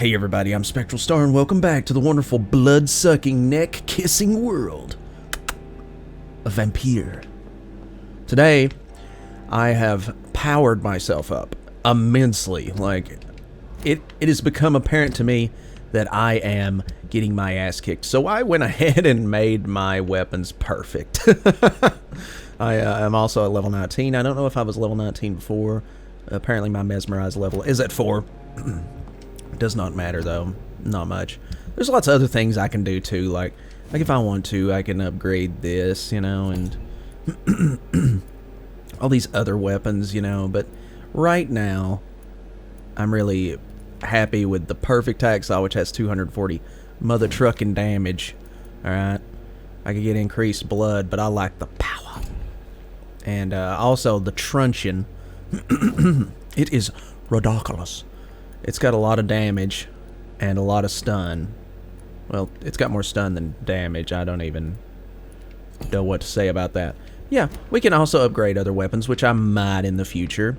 Hey everybody, I'm SpectralStar and welcome back to the wonderful blood-sucking, neck-kissing world of Vampyr. Today, I have powered myself up immensely. Like, it has become apparent to me that I am getting my ass kicked. So I went ahead and made my weapons perfect. I am also at level 19. I don't know if I was level 19 before. Apparently my mesmerized level is at 4. Does not matter though, not much. There's lots of other things I can do too, like if I want to, I can upgrade this, you know, and all these other weapons, you know, but right now, I'm really happy with the perfect hacksaw, which has 240 mother trucking damage, alright? I could get increased blood, but I like the power. And also the truncheon, it is ridiculous. It's got a lot of damage and a lot of stun. Well, it's got more stun than damage. I don't even know what to say about that. Yeah, we can also upgrade other weapons, which I might in the future.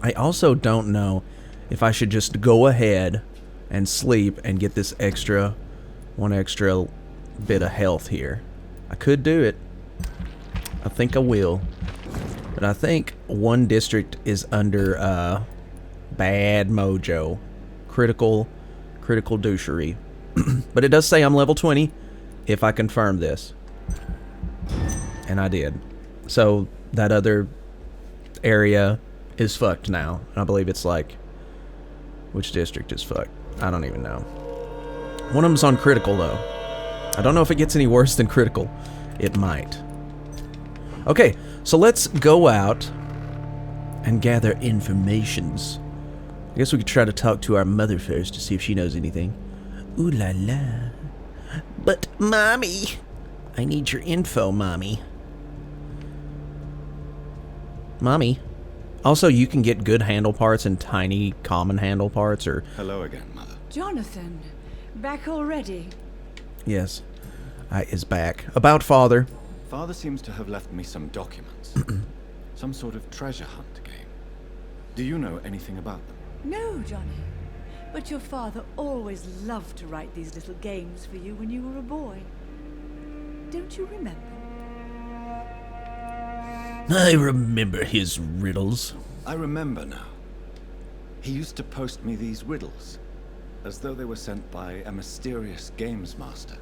I also don't know if I should just go ahead and sleep and get this one extra bit of health here. I could do it. I think I will. But I think one district is under, bad mojo. Critical douchery. But it does say I'm level 20 if I confirm this. And I did. So that other area is fucked now. I believe it's like... Which district is fucked? I don't even know. One of them's on critical though. I don't know if it gets any worse than critical. It might. Okay, so let's go out and gather informations. I guess we could try to talk to our mother first to see if she knows anything. Ooh la la. But, Mommy, I need your info, Mommy. Mommy. Also, you can get good handle parts and tiny common handle parts, or... Hello again, Mother. Jonathan, back already? Yes, I is back. About Father. Father seems to have left me some documents. Some sort of treasure hunt game. Do you know anything about them? No, Johnny. But your father always loved to write these little games for you when you were a boy. Don't you remember? I remember his riddles. I remember now. He used to post me these riddles, as though they were sent by a mysterious games master.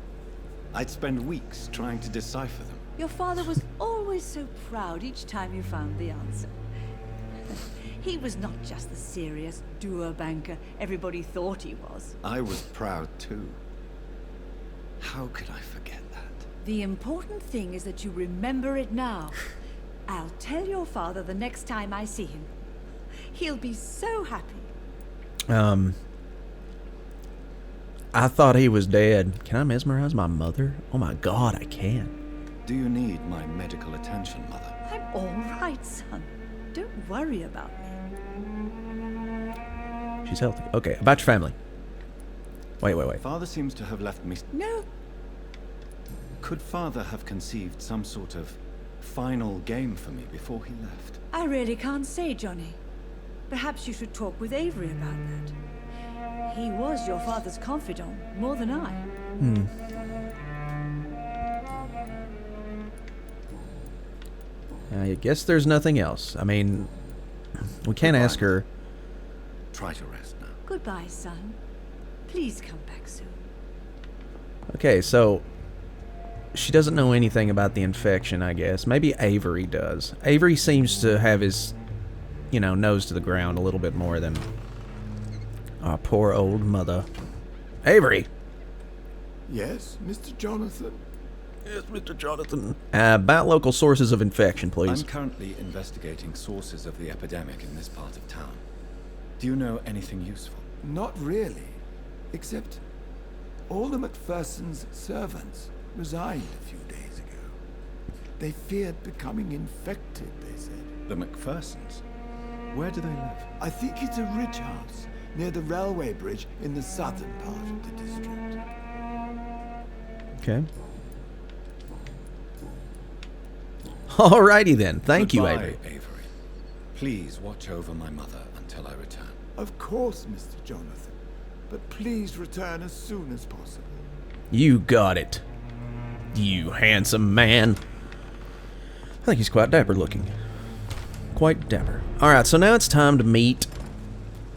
I'd spend weeks trying to decipher them. Your father was always so proud each time you found the answer. He was not just the serious doer banker everybody thought he was. I was proud too. How could I forget that? The important thing is that you remember it now. I'll tell your father the next time I see him. He'll be so happy. I thought he was dead. Can I mesmerize my mother? Oh my god, I can. Do you need my medical attention, Mother? I'm all right, son. Don't worry about me. She's healthy. Okay, about your family. Wait. Father seems to have left me... No. Could Father have conceived some sort of final game for me before he left? I really can't say, Johnny. Perhaps you should talk with Avery about that. He was your father's confidant, more than I. I guess there's nothing else. I mean, we can't ask her. Try to rest now. Goodbye, son. Please come back soon. Okay, so she doesn't know anything about the infection, I guess. Maybe Avery does. Avery seems to have his, you know, nose to the ground a little bit more than our poor old mother. Avery! Yes, Mr. Jonathan? Yes, Mr. Jonathan. About local sources of infection, please. I'm currently investigating sources of the epidemic in this part of town. Do you know anything useful? Not really. Except all the McPherson's servants resigned a few days ago. They feared becoming infected, they said. The McPhersons? Where do they live? I think it's a ridge house near the railway bridge in the southern part of the district. Okay. Alrighty then. Thank you, Goodbye, Avery. Avery. Please watch over my mother until I return. Of course, Mr. Jonathan. but please return as soon as possible. You got it. You handsome man. I think he's quite dapper looking. Quite dapper. Alright, so now it's time to meet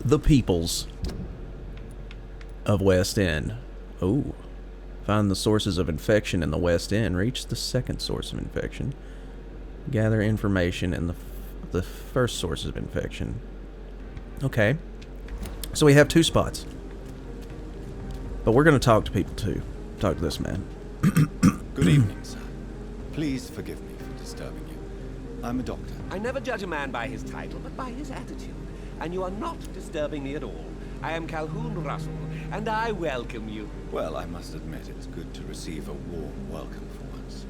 the peoples of West End. Oh. Find the sources of infection in the West End. Reach the second source of infection. Gather information in the first source of infection. Okay. So we have 2 spots. But we're going to talk to people too. Talk to this man. Good evening, sir. Please forgive me for disturbing you. I'm a doctor. I never judge a man by his title, but by his attitude. And you are not disturbing me at all. I am Calhoun Russell, and I welcome you. Well, I must admit it's good to receive a warm welcome for once.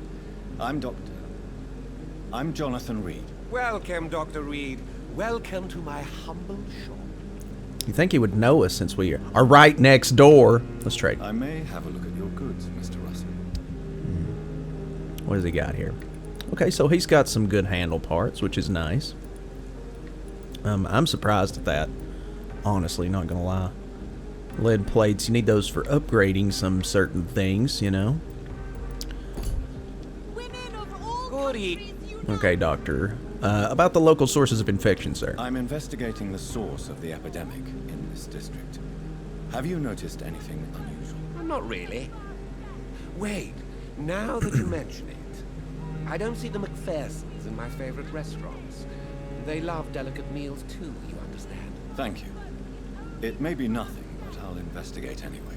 I'm Jonathan Reed. Welcome, Dr. Reed. Welcome to my humble shop. You think he would know us since we are right next door? Let's trade. I may have a look at your goods, Mr. Russell. What has he got here? Okay, so he's got some good handle parts, which is nice. I'm surprised at that. Honestly, not gonna lie. Lead plates, you need those for upgrading some certain things, you know. Good evening. Okay, doctor. About the local sources of infection, sir. I'm investigating the source of the epidemic in this district. Have you noticed anything unusual? Not really. Wait, now that you mention it, I don't see the McPhersons in my favorite restaurants. They love delicate meals too, you understand. Thank you. It may be nothing, but I'll investigate anyway.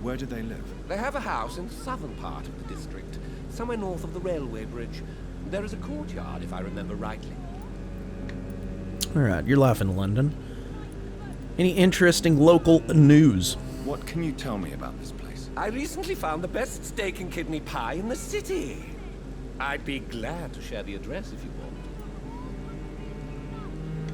Where do they live? They have a house in the southern part of the district, somewhere north of the railway bridge. There is a courtyard, if I remember rightly. Alright, your life in London. Any interesting local news? What can you tell me about this place? I recently found the best steak and kidney pie in the city. I'd be glad to share the address if you want.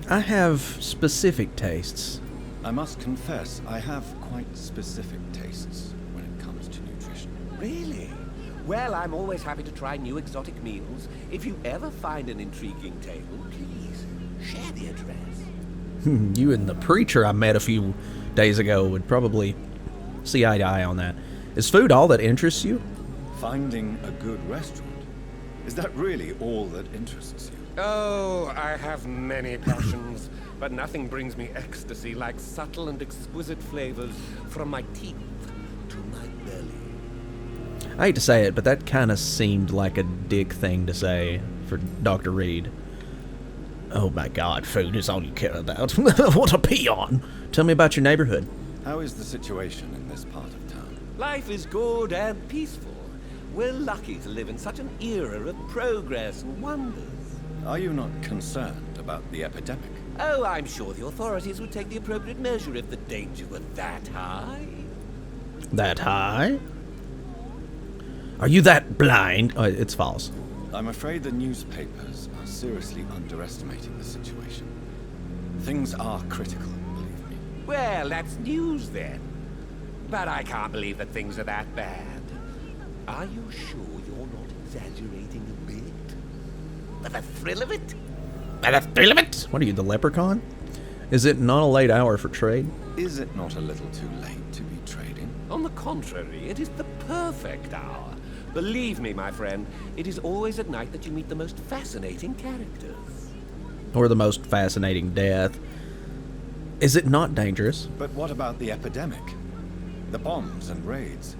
I have specific tastes. I must confess, I have quite specific tastes when it comes to nutrition. Really? Well, I'm always happy to try new exotic meals. If you ever find an intriguing table, please share the address. You and the preacher I met a few days ago would probably see eye to eye on that. Is food all that interests you? Finding a good restaurant? Is that really all that interests you? Oh, I have many passions, but nothing brings me ecstasy like subtle and exquisite flavors from my teeth to my belly. I hate to say it, but that kind of seemed like a dick thing to say for Dr. Reed. Oh my god, food is all you care about. What a peon! Tell me about your neighborhood. How is the situation in this part of town? Life is good and peaceful. We're lucky to live in such an era of progress and wonders. Are you not concerned about the epidemic? Oh, I'm sure the authorities would take the appropriate measure if the danger were that high. That high? Are you that blind? Oh, it's false. I'm afraid the newspapers are seriously underestimating the situation. Things are critical, believe me. Well, that's news then. But I can't believe that things are that bad. Are you sure you're not exaggerating a bit? For the thrill of it? By the thrill of it? What are you, the leprechaun? Is it not a late hour for trade? Is it not a little too late to be trading? On the contrary, it is the perfect hour. Believe me, my friend, it is always at night that you meet the most fascinating characters. Or the most fascinating death? Is it not dangerous? But what about the epidemic? The bombs and raids?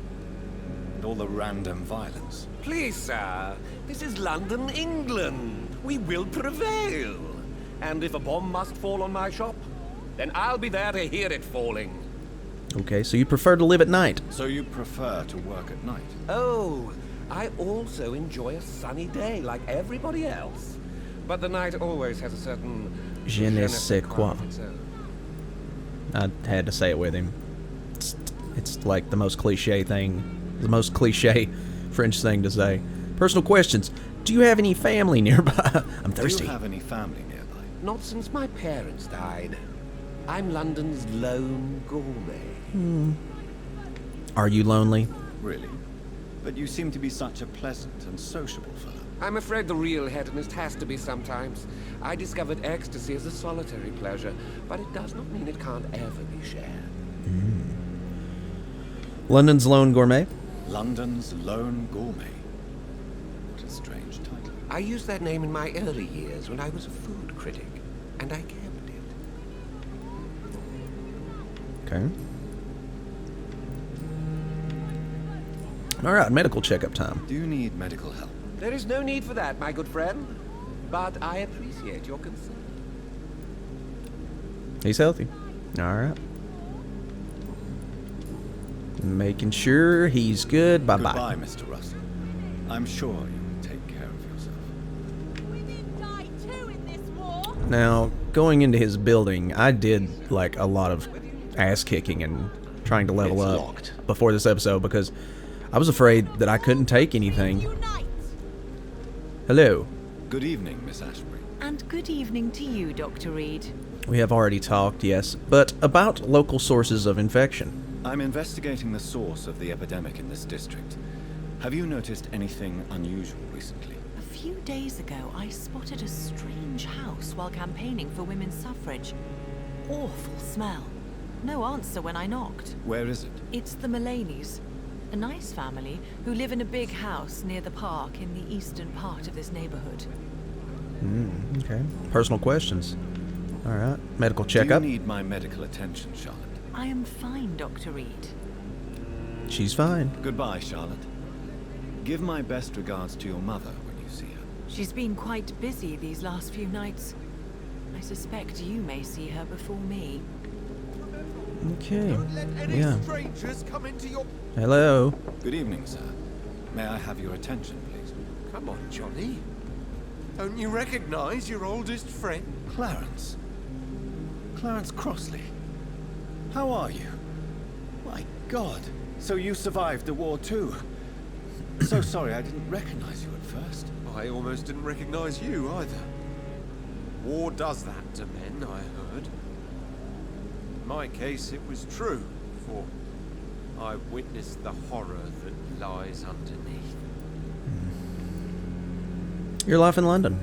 And all the random violence? Please, sir, this is London, England. We will prevail. And if a bomb must fall on my shop, then I'll be there to hear it falling. Okay, so you prefer to live at night? So you prefer to work at night? Oh, I also enjoy a sunny day like everybody else. But the night always has a certain Je ne sais quoi. of its own. I had to say it with him. It's like the most cliche thing, the most cliche French thing to say. Personal questions. Do you have any family nearby? I'm thirsty. Do you have any family nearby? Not since my parents died. I'm London's lone gourmet. Are you lonely? Really? But you seem to be such a pleasant and sociable fellow. I'm afraid the real hedonist has to be sometimes. I discovered ecstasy as a solitary pleasure, but it does not mean it can't ever be shared. London's Lone Gourmet. London's Lone Gourmet. What a strange title. I used that name in my early years when I was a food critic, and I kept it. Okay. Alright, medical checkup time. Do you need medical help? There is no need for that, my good friend. But I appreciate your concern. He's healthy. Alright. Making sure he's good. Bye-bye. Goodbye, Mr. Russell. I'm sure you will take care of yourself. We didn't die too in this war. Now, going into his building, I did like a lot of ass kicking and trying to level It's up locked. before this episode because I was afraid that I couldn't take anything. Unite. Hello. Good evening, Miss Ashbury. And good evening to you, Dr. Reed. We have already talked, yes, but about local sources of infection. I'm investigating the source of the epidemic in this district. Have you noticed anything unusual recently? A few days ago, I spotted a strange house while campaigning for women's suffrage. Awful smell. No answer when I knocked. Where is it? It's the Mullaneys, a nice family who live in a big house near the park in the eastern part of this neighborhood. Okay. Personal questions. Alright. Medical Do checkup. you need my medical attention, Charlotte? I am fine, Dr. Reed. She's fine. Goodbye, Charlotte. Give my best regards to your mother when you see her. She's been quite busy these last few nights. I suspect you may see her before me. Okay. Let any Yeah. strangers come into your... Hello. Good evening, sir. May I have your attention, please? Come on, Johnny. Don't you recognize your oldest friend? Clarence. Clarence Crossley. How are you? My God. So you survived the war too. So sorry I didn't recognize you at first. I almost didn't recognize you either. War does that to men, I heard. In my case, it was true, for I witnessed the horror that lies underneath. Your life in London.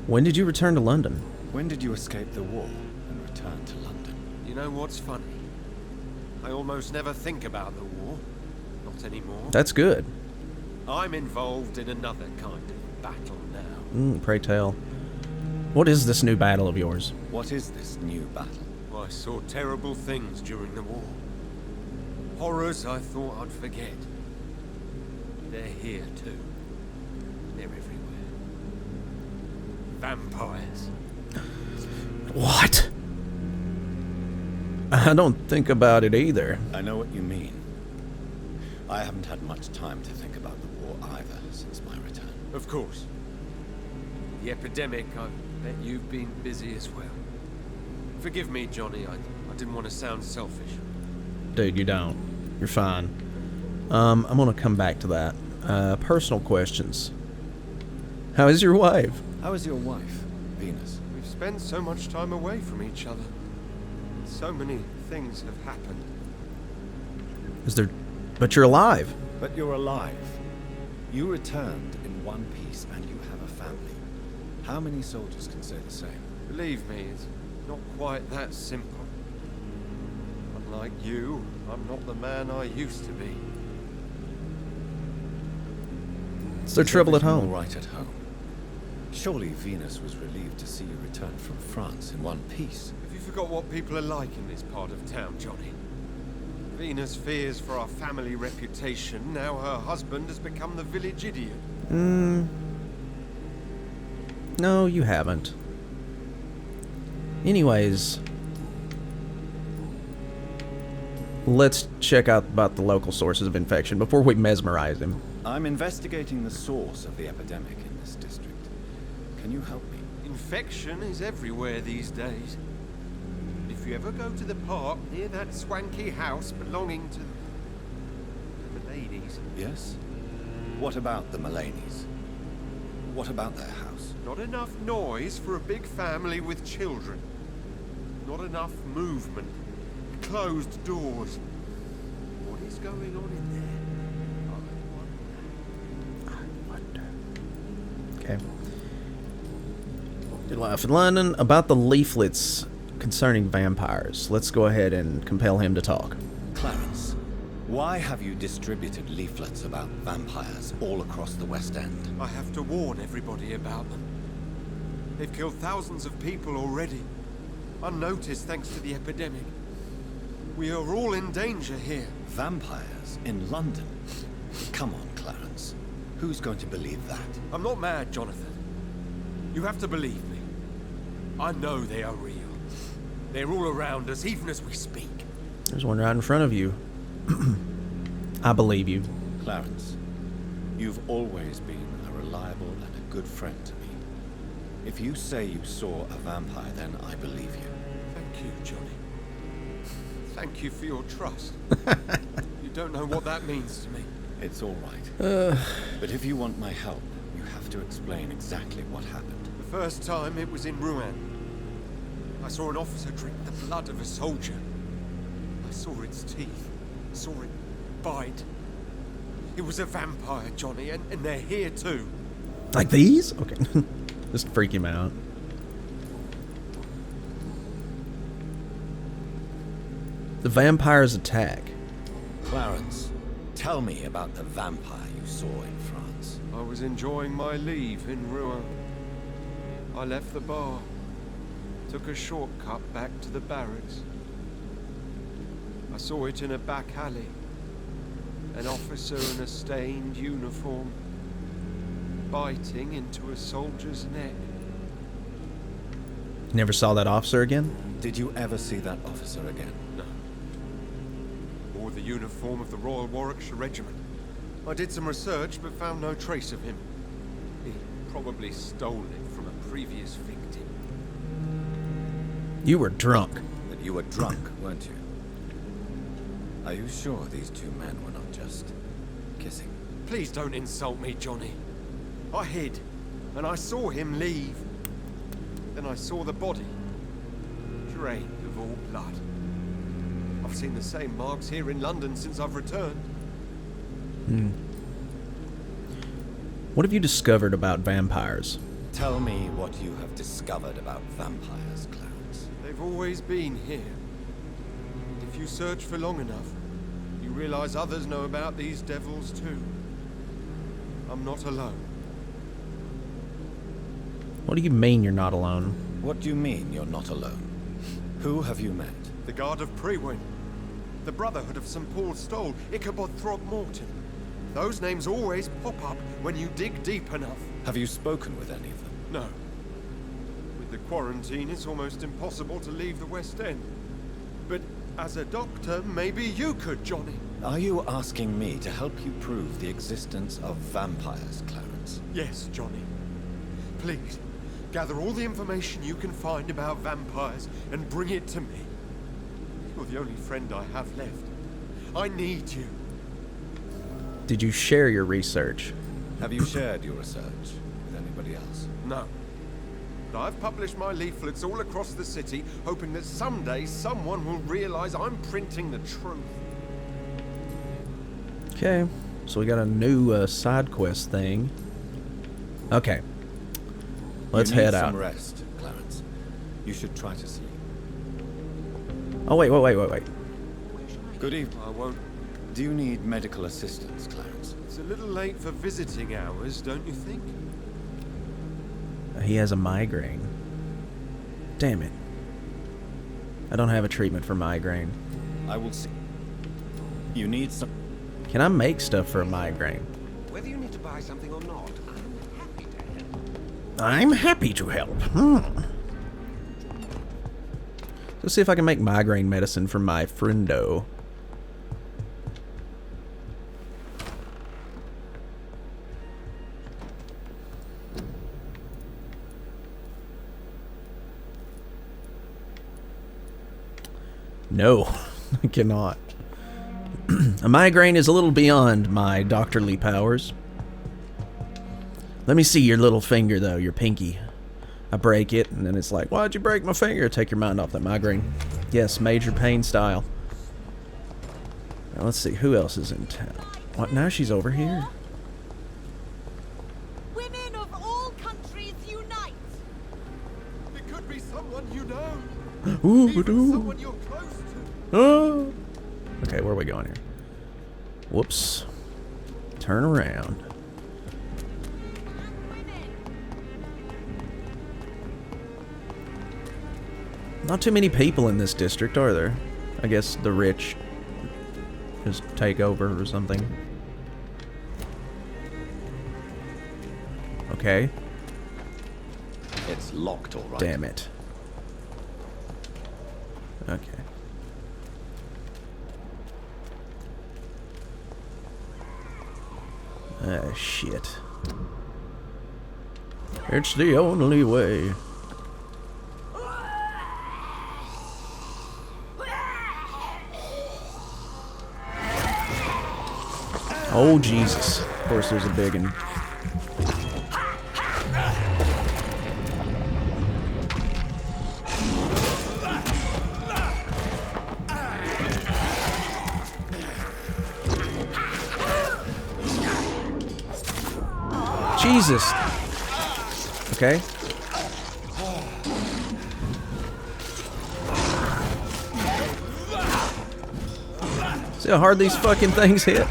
When did you return to London? When did you escape the war and return to London? You know what's funny? I almost never think about the war. Not anymore. That's good. I'm involved in another kind of battle now. Pray tell. What is this new battle of yours? What is this new battle? I saw terrible things during the war. Horrors I thought I'd forget. They're here too. They're everywhere. Vampires. What? I don't think about it either. I know what you mean. I haven't had much time to think about the war either since my return. Of course. The epidemic, I bet you've been busy as well. Forgive me, Johnny, I didn't want to sound selfish. Dude, you don't. You're fine. I'm gonna come back to that. Personal questions. How is your wife? How is your wife, Venus? We've spent so much time away from each other. So many things have happened. Is there... But you're alive. But you're alive. You returned in one piece and you have a family. How many soldiers can say the same? Believe me, it's not quite that simple. Unlike you, I'm not the man I used to be. Is there trouble at everything home? all right at home? Surely Venus was relieved to see you return from France in one piece. Have you forgot what people are like in this part of town, Johnny? Venus fears for our family reputation. Now her husband has become the village idiot. No, you haven't. Anyways, let's check out about the local sources of infection before we mesmerize him. I'm investigating the source of the epidemic in this district. Can you help me? Infection is everywhere these days. If you ever go to the park near that swanky house belonging to the ladies, Yes? What about the Mullaneys? What about their house? not enough noise for a big family with children. Not enough movement. Closed doors. What is going on in there? I wonder. Okay. Your life in London. About the leaflets concerning vampires. Let's go ahead and compel him to talk. Clarence, why have you distributed leaflets about vampires all across the West End? I have to warn everybody about them. They've killed thousands of people already, unnoticed thanks to the epidemic. We are all in danger here. Vampires in London? Come on, Clarence. Who's going to believe that? I'm not mad, Jonathan. You have to believe me. I know they are real. They're all around us, even as we speak. There's one right in front of you. I believe you. Clarence, you've always been a reliable and a good friend to me. If you say you saw a vampire, then I believe you. Thank you, Johnny. Thank you for your trust. You don't know what that means to me. It's all right. But if you want my help, you have to explain exactly what happened. The first time it was in Rouen. I saw an officer drink the blood of a soldier. I saw its teeth. Saw it bite. It was a vampire, Johnny, and they're here too. Like these? Okay. Just freak him out. The vampires attack. Clarence, tell me about the vampire you saw in France. I was enjoying my leave in Rouen. I left the bar, took a shortcut back to the barracks. I saw it in a back alley. An officer in a stained uniform, biting into a soldier's neck. Never saw that officer again? Did you ever see that officer again? No. Wore the uniform of the Royal Warwickshire Regiment. I did some research, but found no trace of him. He probably stole it from a previous victim. You were drunk. But you were drunk, weren't you? Are you sure these two men were not just kissing? Please don't insult me, Johnny. I hid, and I saw him leave. Then I saw the body, drained of all blood. I've seen the same marks here in London since I've returned. What have you discovered about vampires? Tell me what you have discovered about vampires, Clarence. They've always been here. If you search for long enough, you realize others know about these devils too. I'm not alone. What do you mean you're not alone? What do you mean you're not alone? Who have you met? The Guard of Prewin, the Brotherhood of St. Paul Stole, Ichabod Throckmorton. Those names always pop up when you dig deep enough. Have you spoken with any of them? No. With the quarantine, it's almost impossible to leave the West End. But as a doctor, maybe you could, Johnny. Are you asking me to help you prove the existence of vampires, Clarence? Yes, Johnny. Please, gather all the information you can find about vampires and bring it to me. You're the only friend I have left. I need you. Did you share your research? Have you shared your research with anybody else? No. But I've published my leaflets all across the city, hoping that someday someone will realize I'm printing the truth. Okay, so we got a new side quest thing. Okay, let's head out. Some rest, Clarence. You should try to sleep. Oh wait. Good evening. I won't. Do you need medical assistance, Clarence? It's a little late for visiting hours, don't you think? He has a migraine. Damn it. I don't have a treatment for migraine. I will see. You need some... Can I make stuff for a migraine? Whether you need to buy something or not, I'm happy to help. I'm happy to help. Let's see if I can make migraine medicine for my friendo. No, I cannot. A migraine is a little beyond my doctorly powers. Let me see your little finger, though, your pinky. I break it, and then it's like, why'd you break my finger? Take your mind off that migraine. Yes, major pain style. Now, let's see, who else is in town? What, now she's over here? Women of all countries unite! It could be someone you know. Ooh, Even ooh. someone you're close to. Oh. Okay, where are we going here? Whoops. Turn around. Not too many people in this district, are there? I guess the rich just take over or something. Okay. It's locked, all right. Damn it. Okay. Ah, shit. It's the only way. Oh, Jesus. Of course, there's a big one. Jesus. Okay. See how hard these fucking things hit?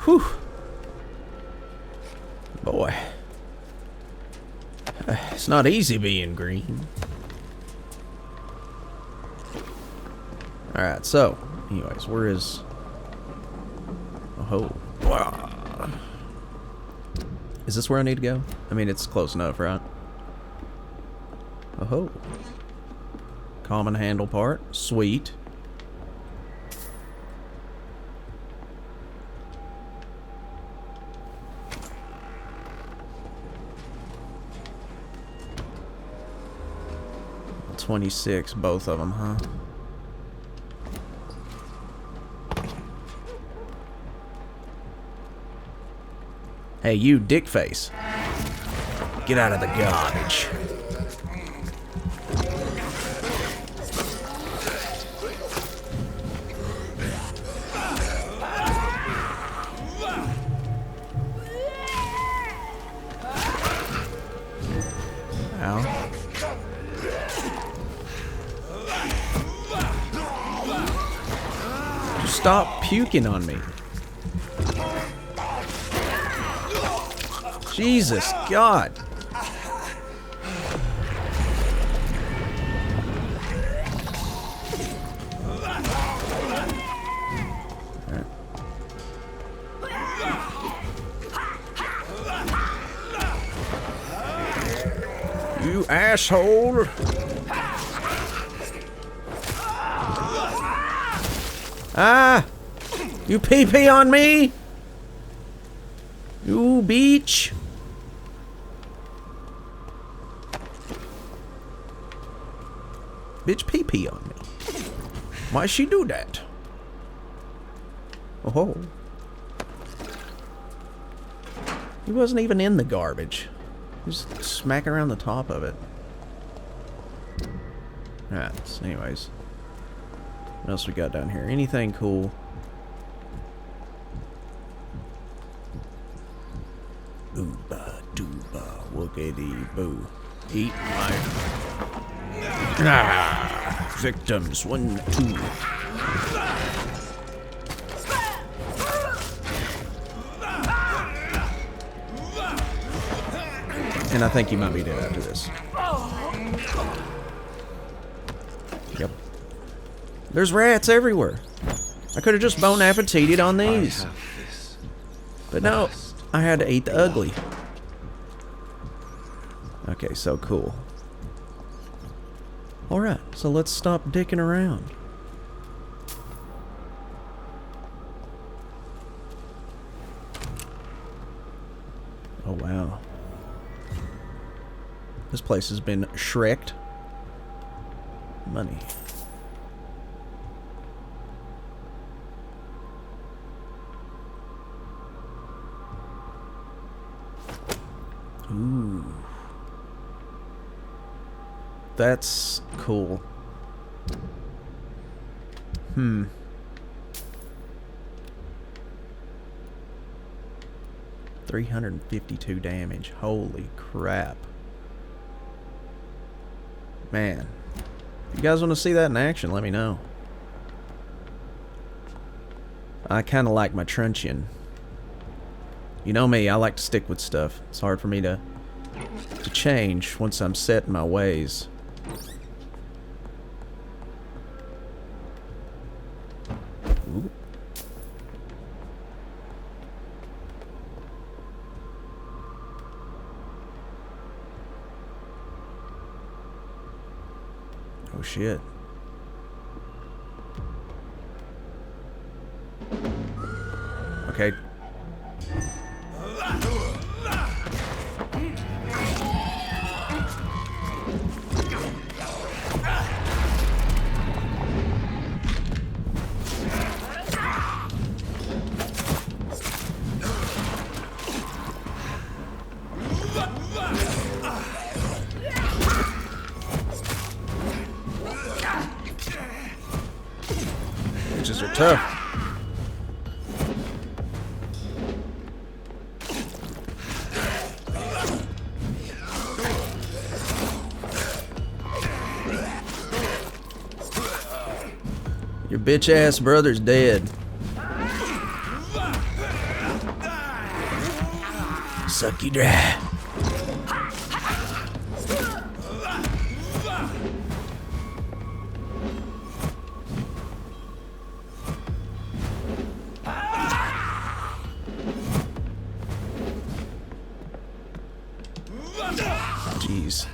Whew. Boy. It's not easy being green. Alright, so, anyways, where is... Oh. Is this where I need to go? I mean, it's close enough, right? Oh. Common handle part. Sweet. $26, both of them, huh? Hey, you dickface. Get out of the garbage. Ow. Just stop puking on me. Jesus, God. You asshole. Ah! You pee-pee on me? You beach. Bitch pee-pee on me. Why'd she do that? Oh. He wasn't even in the garbage. He was smacking around the top of it. Alright, so anyways. What else we got down here? Anything cool? Ooba dooba woogity boo. Eat my... Ah, victims, 1, 2. And I think you might be dead after this. Yep. There's rats everywhere. I could have just bon appetited on these. But no, I had to eat the ugly. Okay, so cool. Alright, so let's stop dicking around. Oh, wow. This place has been shreked. Money. Ooh. That's cool. 352 damage. Holy crap. Man. If you guys want to see that in action, let me know. I kind of like my truncheon. You know me, I like to stick with stuff. It's hard for me to change once I'm set in my ways. Ooh. Oh shit. Okay. Witches are tough. Your bitch ass brother's dead. Suck you dry. Jeez.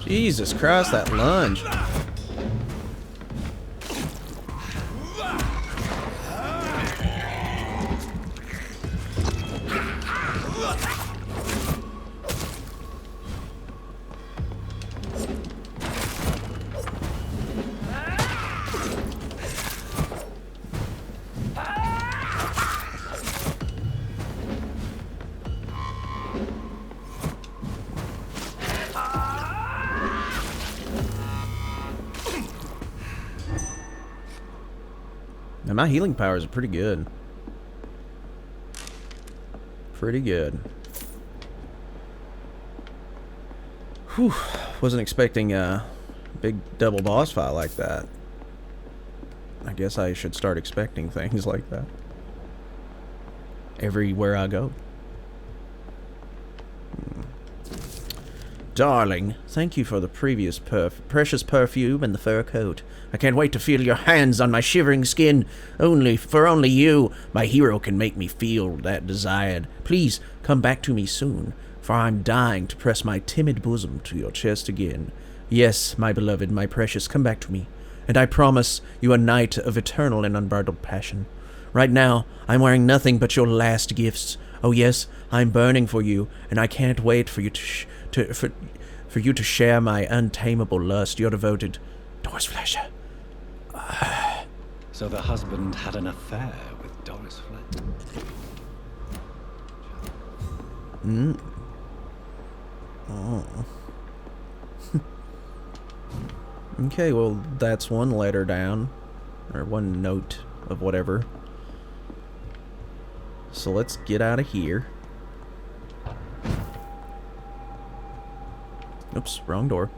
Jesus Christ, that lunge. And my healing powers are pretty good. Pretty good. Whew. Wasn't expecting a big double boss fight like that. I guess I should start expecting things like that everywhere I go. Darling, thank you for the previous precious perfume and the fur coat. I can't wait to feel your hands on my shivering skin. Only you, my hero, can make me feel that desired. Please come back to me soon, for I'm dying to press my timid bosom to your chest again. Yes, my beloved, my precious, come back to me, and I promise you a night of eternal and unbridled passion. Right now, I'm wearing nothing but your last gifts. Oh yes, I'm burning for you, and I can't wait for you for you to share my untamable lust. Your devoted Doris Fletcher. So the husband had an affair with Doris Fletcher. Oh. Okay, well, that's one letter down. Or one note of whatever. So let's get out of here. Oops, wrong door.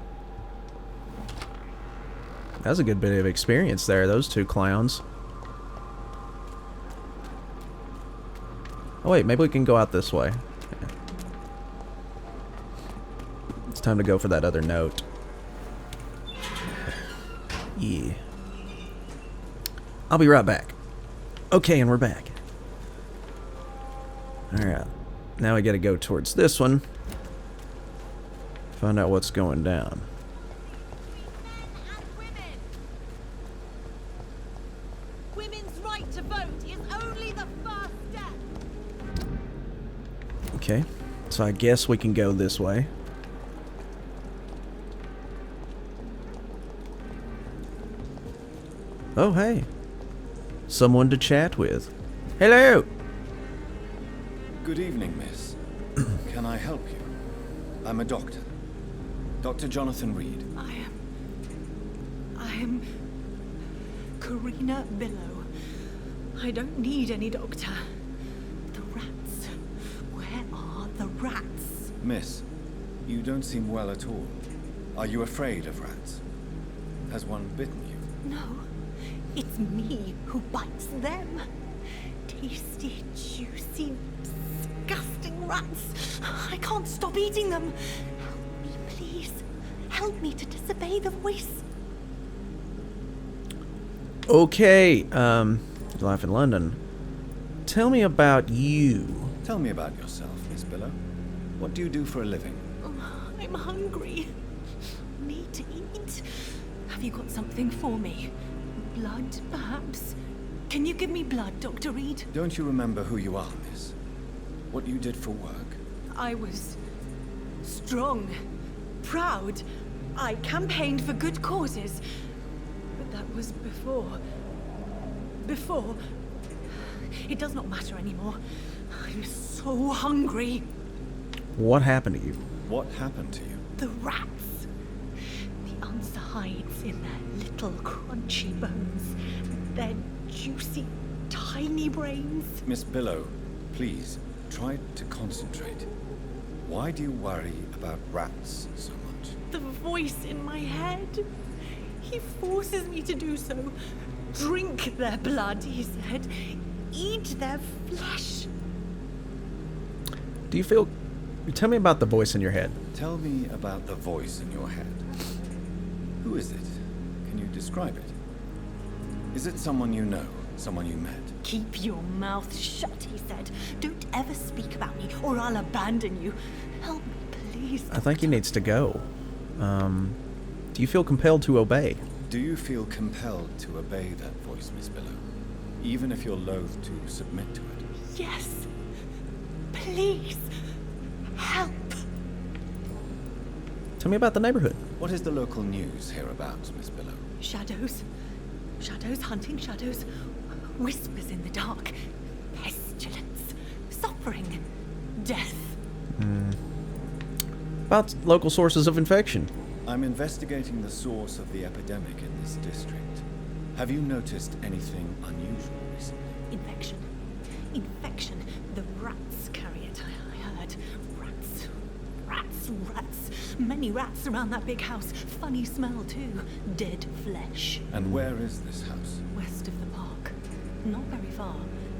That was a good bit of experience there, those two clowns. Oh wait, maybe we can go out this way. Yeah. It's time to go for that other note. Yeah. I'll be right back. Okay, and we're back. Alright. Now we gotta go towards this one. Find out what's going down. Women's right to vote is only the first step. Okay, so I guess we can go this way. Oh, hey. Someone to chat with. Hello! Good evening, miss. Can I help you? I'm a doctor. Dr. Jonathan Reed. I'm Karina Billow. I don't need any doctor. The rats. Where are the rats? Miss, you don't seem well at all. Are you afraid of rats? Has one bitten you? No, it's me who bites them. Tasty, juicy, disgusting rats. I can't stop eating them. Help me, please. Help me to disobey the voice. Okay, life in London. Tell me about you. Tell me about yourself, Miss Billow. What do you do for a living? I'm hungry. Need to eat. Have you got something for me? Blood, perhaps? Can you give me blood, Dr. Reed? Don't you remember who you are, miss? What you did for work? I was strong, proud. I campaigned for good causes. But that was before. Before. It does not matter anymore. I'm so hungry. What happened to you? What happened to you? The rats. The answer hides in their little crunchy bones. Their juicy, tiny brains. Miss Billow, please, try to concentrate. Why do you worry about rats so much? The voice in my head. He forces me to do so. Drink their blood, he said. Eat their flesh. Do you feel... Tell me about the voice in your head. Tell me about the voice in your head. Who is it? Can you describe it? Is it someone you know? Someone you met? Keep your mouth shut, he said. Don't ever speak about me, or I'll abandon you. Help me, please. I think he needs to go. Do you feel compelled to obey? Do you feel compelled to obey that voice, Miss Billow? Even if you're loath to submit to it? Yes. Please. Help. Tell me about the neighborhood. What is the local news hereabouts, Miss Billow? Shadows. Shadows hunting shadows. Whispers in the dark. Pestilence. Suffering. Death. About local sources of infection. I'm investigating the source of the epidemic in this district. Have you noticed anything unusual recently? Infection. Infection. The rats carry it, I heard. Rats. Rats. Rats. Many rats around that big house. Funny smell, too. Dead flesh. And where is this house? West of the park. Not very far.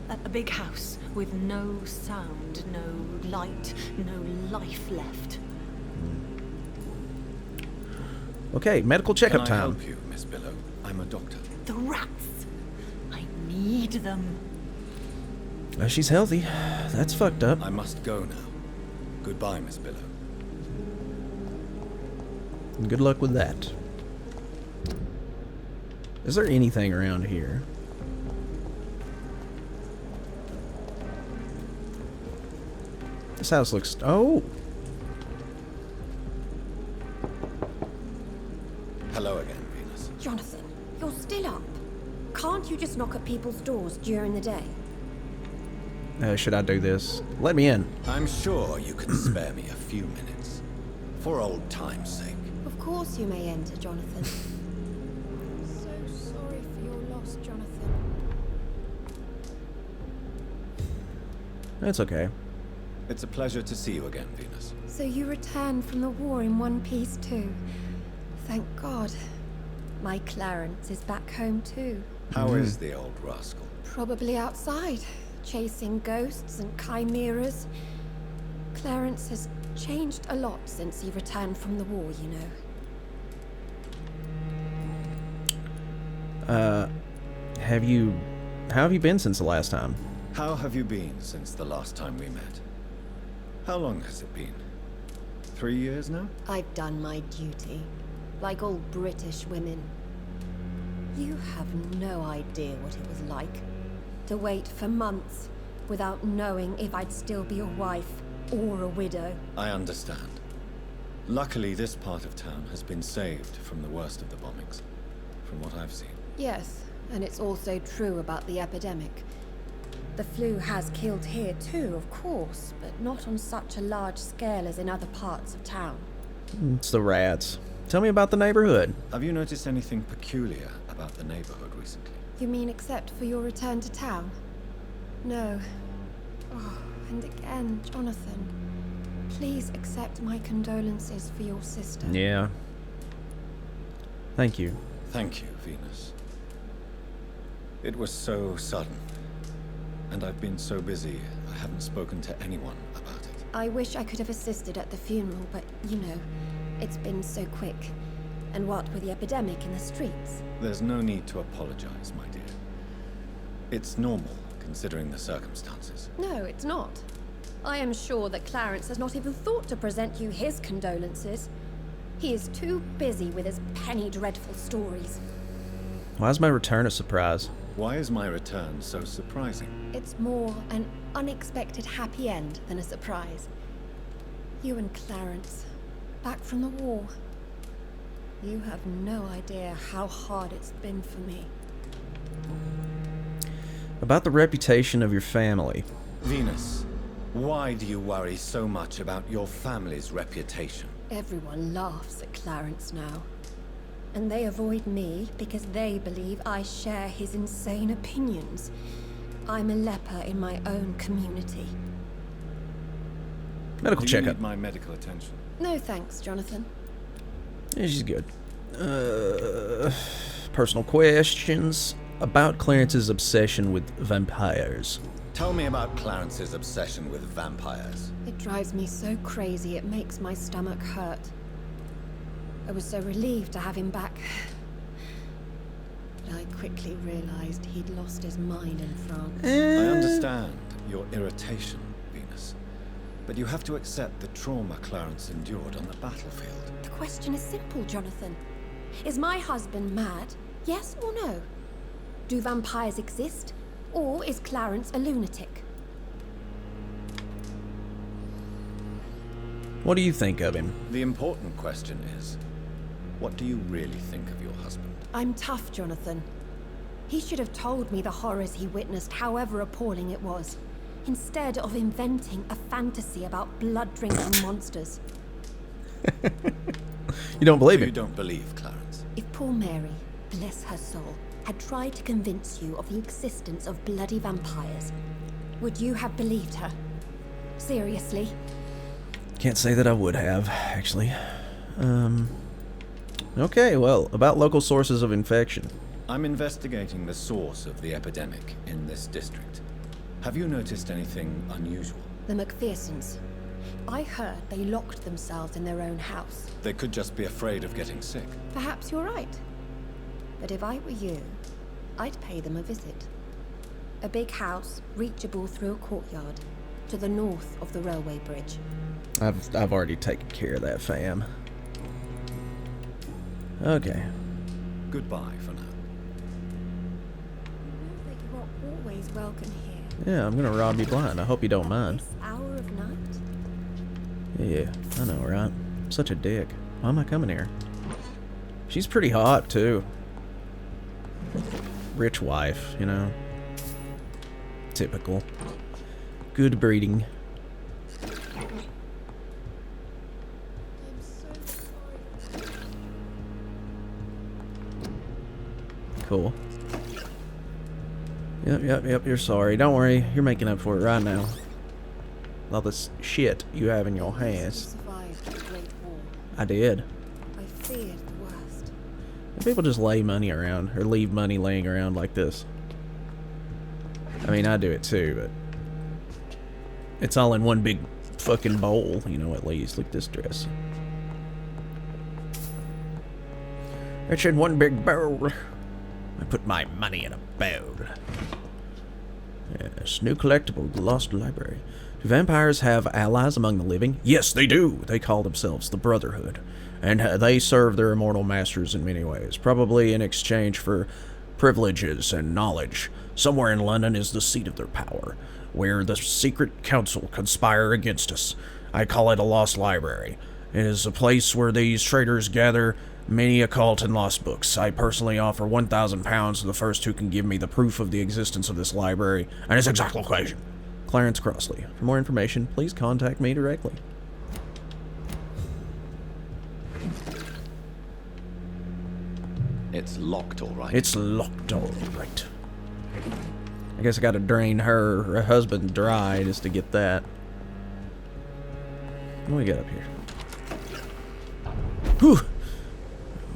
A big house with no sound, no light, no life left. Okay, medical checkup Can I time. help you, Miss Billow? I'm a doctor. The rats. I need them. She's healthy. That's fucked up. I must go now. Goodbye, Miss Billow. Good luck with that. Is there anything around here? This house looks... Oh! Hello again, Venus. Jonathan, you're still up. Can't you just knock at people's doors during the day? Should I do this? Let me in. I'm sure you can spare me a few minutes. For old time's sake. Of course you may enter, Jonathan. I'm so sorry for your loss, Jonathan. It's okay. It's a pleasure to see you again, Venus. So you returned from the war in one piece too. Thank God. My Clarence is back home too. How is the old rascal? Probably outside, chasing ghosts and chimeras. Clarence has changed a lot since he returned from the war, you know. How have you been since the last time? How have you been since the last time we met? How long has it been? 3 years now? I've done my duty, like all British women. You have no idea what it was like to wait for months without knowing if I'd still be a wife or a widow. I understand. Luckily, this part of town has been saved from the worst of the bombings, from what I've seen. Yes, and it's also true about the epidemic. The flu has killed here too, of course, but not on such a large scale as in other parts of town. It's the rats. Tell me about the neighborhood. Have you noticed anything peculiar about the neighborhood recently? You mean except for your return to town? No. Oh, and again, Jonathan. Please accept my condolences for your sister. Yeah. Thank you. Thank you, Venus. It was so sudden. And I've been so busy, I haven't spoken to anyone about it. I wish I could have assisted at the funeral, but you know, it's been so quick. And what with the epidemic in the streets? There's no need to apologize, my dear. It's normal, considering the circumstances. No, it's not. I am sure that Clarence has not even thought to present you his condolences. He is too busy with his penny dreadful stories. Why is my return a surprise? Why is my return so surprising? It's more an unexpected happy end than a surprise. You and Clarence, back from the war. You have no idea how hard it's been for me. About the reputation of your family. Venus, why do you worry so much about your family's reputation? Everyone laughs at Clarence now. And they avoid me because they believe I share his insane opinions. I'm a leper in my own community. Medical Do you checkup. need my medical attention? No thanks, Jonathan. Yeah, she's good. Personal questions about Clarence's obsession with vampires. Tell me about Clarence's obsession with vampires. It drives me so crazy it makes my stomach hurt. I was so relieved to have him back. But I quickly realized he'd lost his mind in France. I understand your irritation, Venus. But you have to accept the trauma Clarence endured on the battlefield. The question is simple, Jonathan. Is my husband mad? Yes or no? Do vampires exist? Or is Clarence a lunatic? What do you think of him? The important question is, what do you really think of your husband? I'm tough, Jonathan. He should have told me the horrors he witnessed, however appalling it was, instead of inventing a fantasy about blood-drinking monsters. You don't believe You me? don't believe Clarence. If poor Mary, bless her soul, had tried to convince you of the existence of bloody vampires, would you have believed her? Seriously? Can't say that I would have, actually. Okay, well, about local sources of infection. I'm investigating the source of the epidemic in this district. Have you noticed anything unusual? The McPhersons. I heard they locked themselves in their own house. They could just be afraid of getting sick. Perhaps you're right. But if I were you, I'd pay them a visit. A big house, reachable through a courtyard, to the north of the railway bridge. I've already taken care of that, fam. Okay. Goodbye for now. You know that you are always welcome here. Yeah, I'm gonna rob you blind. I hope you don't mind. This hour of night? Yeah, I know, right? I'm such a dick. Why am I coming here? She's pretty hot, too. Rich wife, you know. Typical. Good breeding. Cool. Yep, you're sorry. Don't worry, you're making up for it right now. All this shit you have in your You hands. survived the Great War. I did. I feared the worst. People just lay money around, or leave money laying around like this. I mean, I do it too, but it's all in one big fucking bowl, you know, at least. Look at this dress. It's in one big bowl. I put my money in a bowl. Yes, new collectible, the Lost Library. Do vampires have allies among the living? Yes, they do. They call themselves the Brotherhood. And they serve their immortal masters in many ways, probably in exchange for privileges and knowledge. Somewhere in London is the seat of their power, where the secret council conspire against us. I call it a lost library. It is a place where these traitors gather many occult and lost books. I personally offer £1,000 to the first who can give me the proof of the existence of this library and its exact location. Clarence Crossley. For more information, please contact me directly. It's locked, all right. It's locked, all right. I guess I gotta drain her husband dry just to get that. What do we got up here? Whew!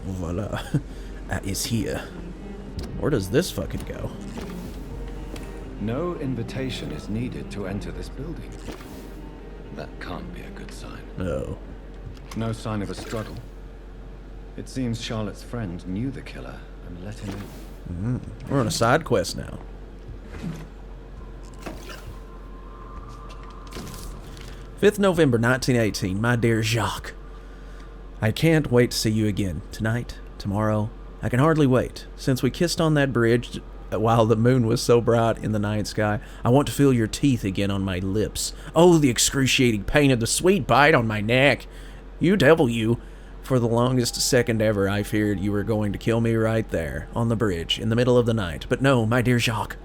Voila. That is here. Where does this fucking go? No invitation is needed to enter this building. That can't be a good sign. No. No sign of a struggle. It seems Charlotte's friend knew the killer and let him in. We're on a side quest now. 5th November 1918. My dear Jacques, I can't wait to see you again. Tonight, tomorrow, I can hardly wait. Since we kissed on that bridge while the moon was so bright in the night sky, I want to feel your teeth again on my lips. Oh, the excruciating pain of the sweet bite on my neck. You devil, you. For the longest second ever, I feared you were going to kill me right there, on the bridge, in the middle of the night. But no, my dear Jacques,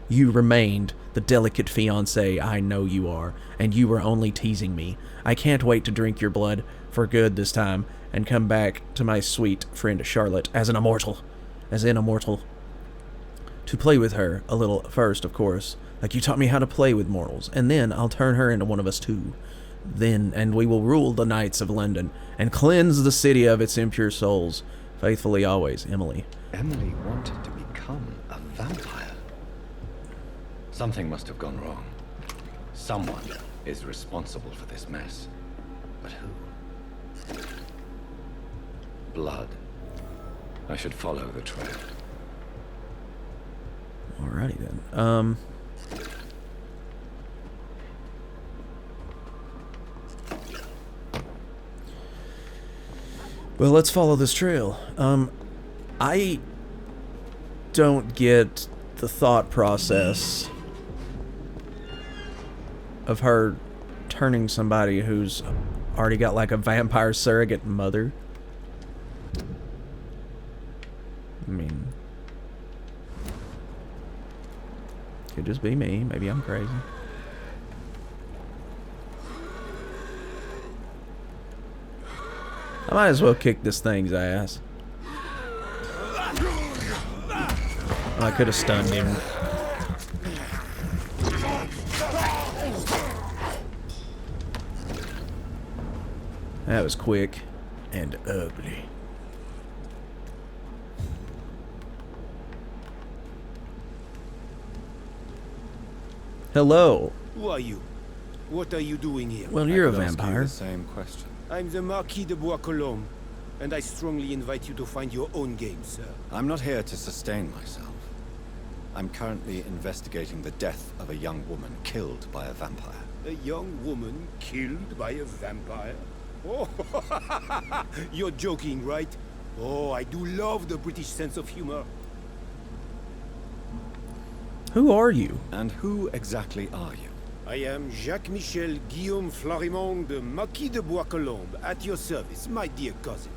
you remained the delicate fiancé I know you are, and you were only teasing me. I can't wait to drink your blood, for good this time, and come back to my sweet friend Charlotte as an immortal. To play with her a little first, of course, like you taught me how to play with mortals, and then I'll turn her into one of us too. Then, and we will rule the knights of London, and cleanse the city of its impure souls. Faithfully always, Emily. Emily wanted to become a vampire. Something must have gone wrong. Someone is responsible for this mess. But who? Blood. I should follow the trail. Alrighty then. Well, let's follow this trail. I don't get the thought process of her turning somebody who's already got like a vampire surrogate mother. I mean, could just be me. Maybe I'm crazy. I might as well kick this thing's ass. I could have stunned him. That was quick and ugly. Hello. Who are you? What are you doing here? Well, you're a I could ask you vampire. the same question. I'm the Marquis de Bois-Colombes, and I strongly invite you to find your own game, sir. I'm not here to sustain myself. I'm currently investigating the death of a young woman killed by a vampire. A young woman killed by a vampire? Oh, you're joking, right? Oh, I do love the British sense of humor. Who are you? And who exactly are you? I am Jacques-Michel Guillaume Florimond de Marquis de Bois-Colombes, at your service, my dear cousin.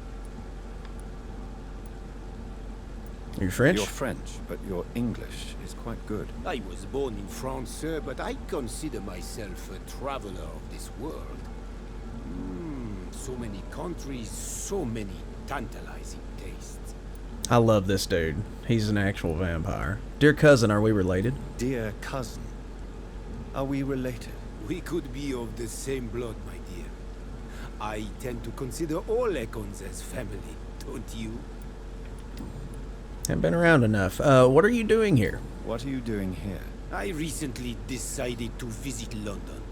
You're French? You're French, but your English is quite good. I was born in France, sir, but I consider myself a traveler of this world. So many countries, so many tantalizing tastes. I love this dude. He's an actual vampire. Dear cousin, are we related? Dear cousin, are we related? We could be of the same blood, my dear. I tend to consider all Econs as family, don't you? Haven't been around enough. What are you doing here? What are you doing here? I recently decided to visit London.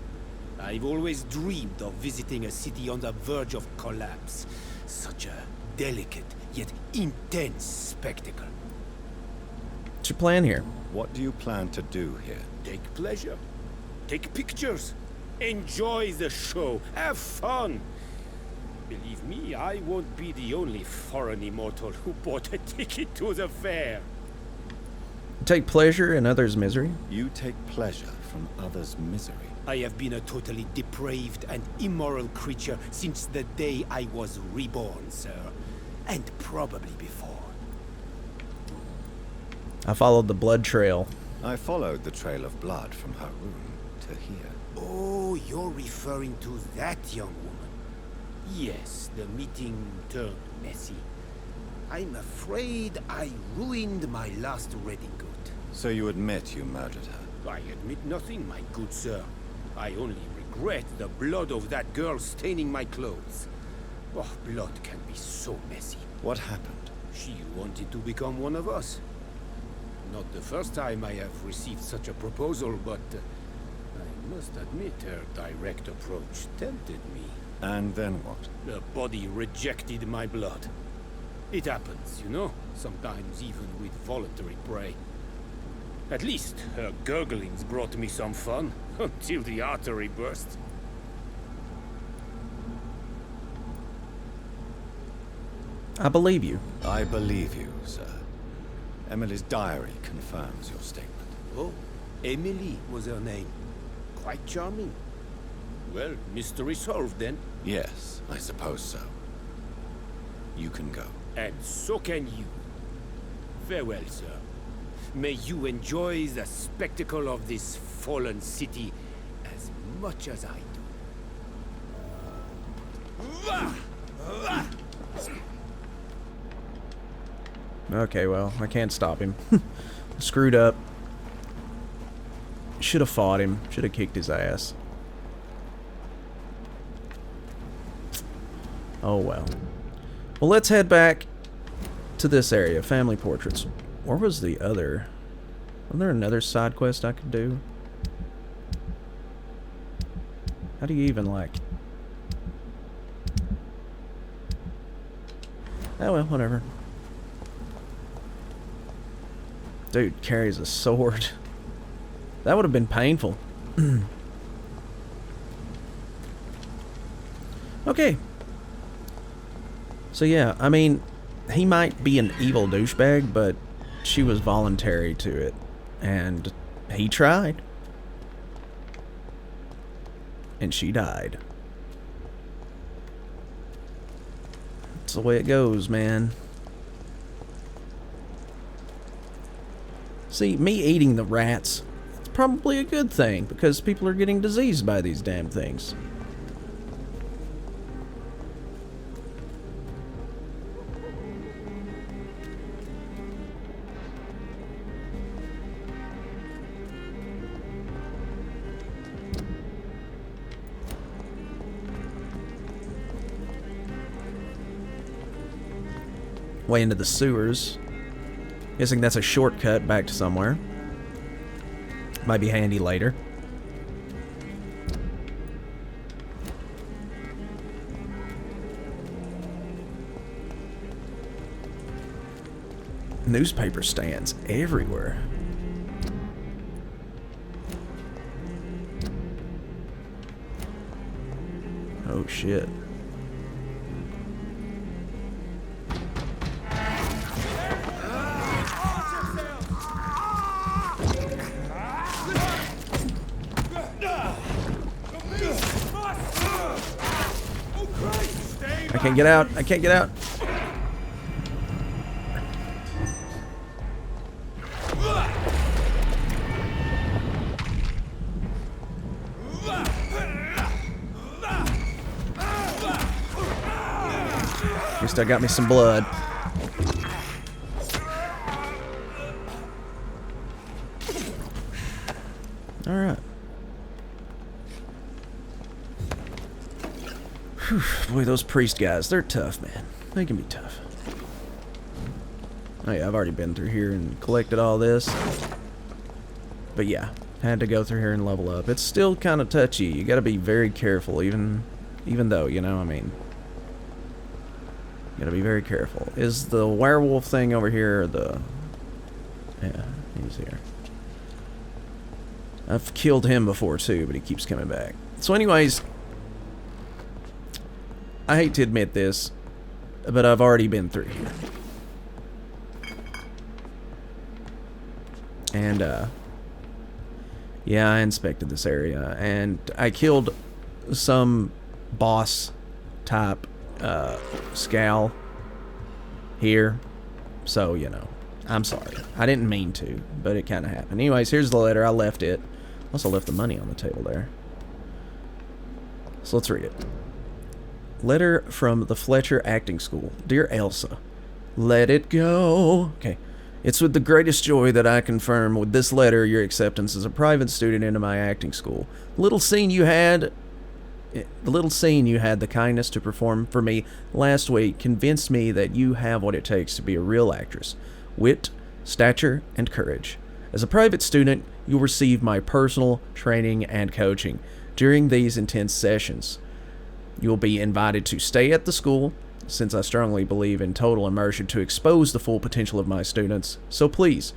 I've always dreamed of visiting a city on the verge of collapse. Such a delicate, yet intense spectacle. What's your plan here? What do you plan to do here? Take pleasure. Take pictures. Enjoy the show. Have fun. Believe me, I won't be the only foreign immortal who bought a ticket to the fair. Take pleasure in others' misery? You take pleasure from others' misery. I have been a totally depraved and immoral creature since the day I was reborn, sir. And probably before. I followed the blood trail. I followed the trail of blood from her room to here. Oh, you're referring to that young woman. Yes, the meeting turned messy. I'm afraid I ruined my last wedding good. So you admit you murdered her? I admit nothing, my good sir. I only regret the blood of that girl staining my clothes. Oh, blood can be so messy. What happened? She wanted to become one of us. Not the first time I have received such a proposal, but I must admit her direct approach tempted me. And then what? The body rejected my blood. It happens, you know, sometimes even with voluntary prey. At least her gurglings brought me some fun, until the artery burst. I believe you. I believe you, sir. Emily's diary confirms your statement. Oh, Emily was her name. Quite charming. Well, mystery solved then. Yes, I suppose so. You can go. And so can you. Farewell, sir. May you enjoy the spectacle of this fallen city as much as I do. Okay, well, I can't stop him. Screwed up. Should have fought him. Should have kicked his ass. Oh well. Well, let's head back to this area. Family portraits. Where was the other? Was there another side quest I could do? How do you even like? Oh well, whatever. Dude carries a sword. That would have been painful. Okay. So yeah, I mean, he might be an evil douchebag, but she was voluntary to it. And he tried. And she died. That's the way it goes, man. See, me eating the rats, it's probably a good thing, because people are getting diseased by these damn things. Way into the sewers. Guessing that's a shortcut back to somewhere. Might be handy later. Newspaper stands everywhere. Oh shit. I can't get out. I can't get out. At least I got me some blood. All right. Whew, boy, those priest guys, they're tough, man. They can be tough. Oh yeah, I've already been through here and collected all this. But yeah, had to go through here and level up. It's still kind of touchy. You gotta be very careful, even though, you know, I mean, you gotta be very careful. Is the werewolf thing over here, or the... Yeah, he's here. I've killed him before too, but he keeps coming back. So anyways, I hate to admit this, but I've already been through here. And, yeah, I inspected this area, and I killed some boss-type, scowl here. So, you know, I'm sorry. I didn't mean to, but it kind of happened. Anyways, here's the letter. I left it. Also left the money on the table there. So let's read it. Letter from the Fletcher Acting School. Dear Elsa, Let it go. Okay. It's with the greatest joy that I confirm with this letter your acceptance as a private student into my acting school. The little scene you had the kindness to perform for me last week convinced me that you have what it takes to be a real actress. Wit, stature, and courage. As a private student, you'll receive my personal training and coaching during these intense sessions. You'll be invited to stay at the school, since I strongly believe in total immersion to expose the full potential of my students. So please,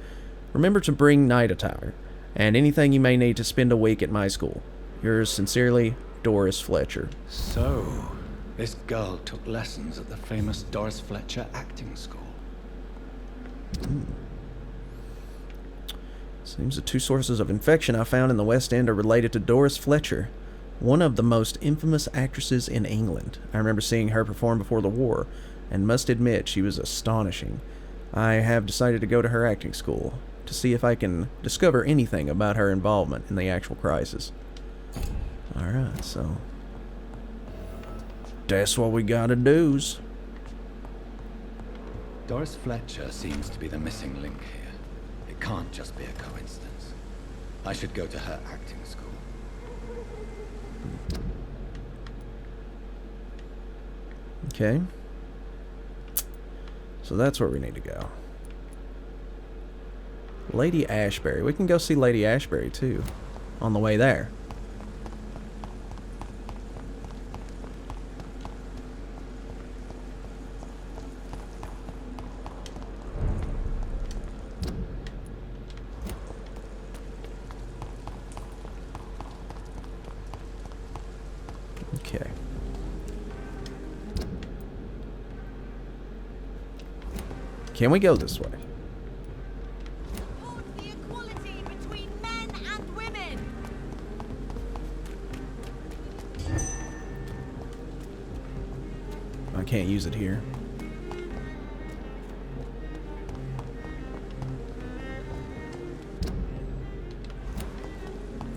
remember to bring night attire, and anything you may need to spend a week at my school. Yours sincerely, Doris Fletcher. So, this girl took lessons at the famous Doris Fletcher acting school. Seems the two sources of infection I found in the West End are related to Doris Fletcher, one of the most infamous actresses in England. I remember seeing her perform before the war, and must admit she was astonishing. I have decided to go to her acting school to see if I can discover anything about her involvement in the actual crisis. Alright, so that's what we gotta do's. Doris Fletcher seems to be the missing link here. It can't just be a coincidence. I should go to her acting school. Okay. So that's where we need to go. Lady Ashbury. We can go see Lady Ashbury too on the way there. Okay. Can we go this way? Support the equality between men and women. I can't use it here.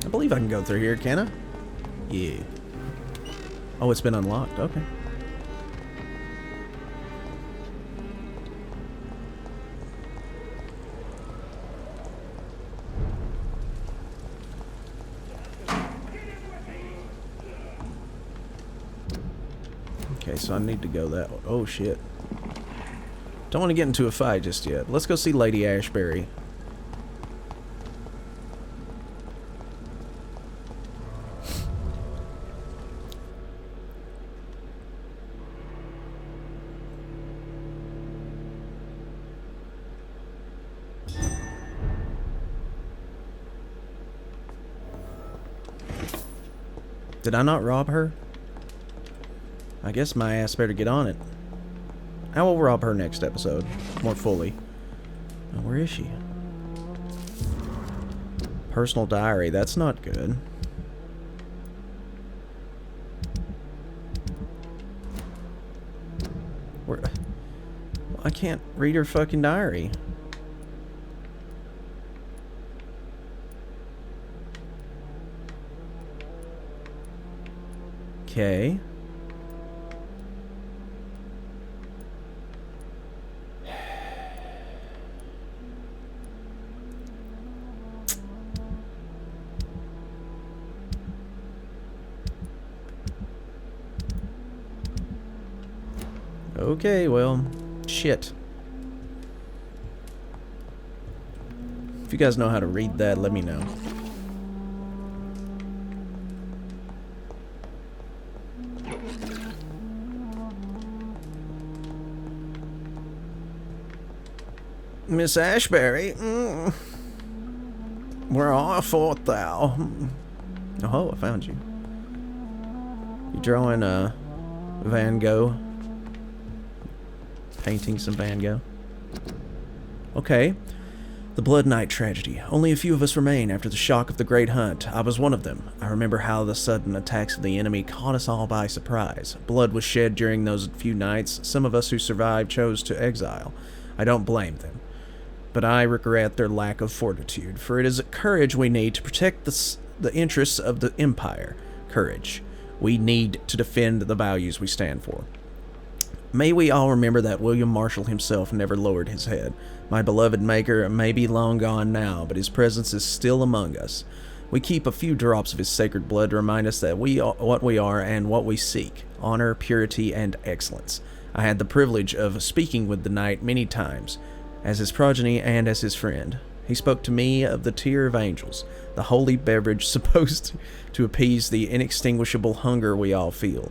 I believe I can go through here, can I? Yeah. Oh, it's been unlocked. Okay. Okay, so I need to go that way. Oh, shit. Don't want to get into a fight just yet. Let's go see Lady Ashbury. Did I not rob her? I guess my ass better get on it. I will rob her next episode, more fully. Oh, where is she? Personal diary, that's not good. Where? I can't read her fucking diary. Okay. Okay, well, shit. If you guys know how to read that, let me know. Miss Ashbury, where art thou? Oh, I found you. You drawing Van Gogh? Painting some Van Gogh? Okay. The Blood Night tragedy. Only a few of us remain after the shock of the Great Hunt. I was one of them. I remember how the sudden attacks of the enemy caught us all by surprise. Blood was shed during those few nights. Some of us who survived chose to exile. I don't blame them. But I regret their lack of fortitude, for it is courage we need to protect the interests of the Empire. Courage. We need to defend the values we stand for. May we all remember that William Marshall himself never lowered his head. My beloved maker may be long gone now, but his presence is still among us. We keep a few drops of his sacred blood to remind us that we are what we are and what we seek: honor, purity, and excellence. I had the privilege of speaking with the knight many times, as his progeny and as his friend. He spoke to me of the tear of angels, the holy beverage supposed to appease the inextinguishable hunger we all feel.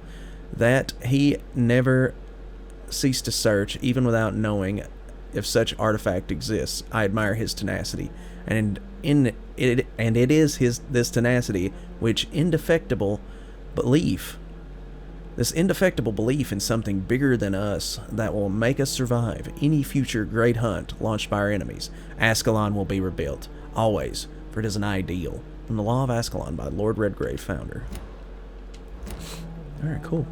That he never ceased to search, even without knowing if such artifact exists. I admire his tenacity, and it is this tenacity which indefectible belief in something bigger than us that will make us survive any future great hunt launched by our enemies. Ascalon will be rebuilt, always, for it is an ideal. From the Law of Ascalon by Lord Redgrave, founder. Alright, cool.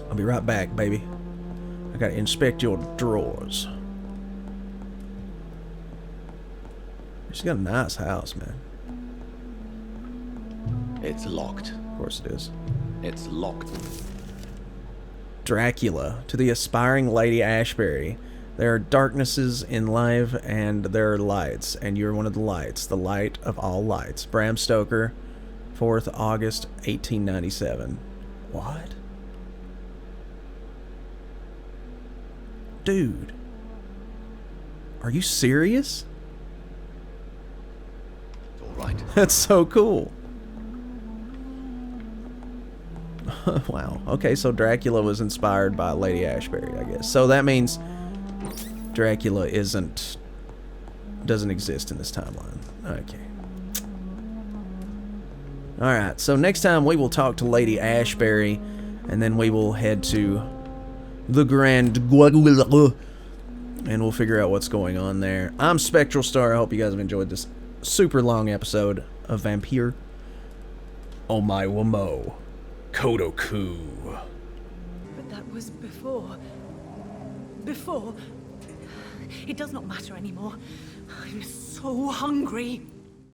I'll be right back, baby. I gotta inspect your drawers. She's got a nice house, man. It's locked. Of course it is. It's locked. Dracula, to the aspiring Lady Ashbury. There are darknesses in life, and there are lights, and you're one of the lights, the light of all lights. Bram Stoker, 4th August, 1897. What? Dude. Are you serious? It's all right. That's so cool. Wow. Okay, so Dracula was inspired by Lady Ashbury, I guess. So that means Dracula doesn't exist in this timeline. Okay. Alright, so next time we will talk to Lady Ashbury, and then we will head to the Grand Guadalupe, and we'll figure out what's going on there. I'm SpectralStar. I hope you guys have enjoyed this super long episode of Vampyr. Omae wa mo. Kodoku. But that was before. Before. It does not matter anymore. I'm so hungry.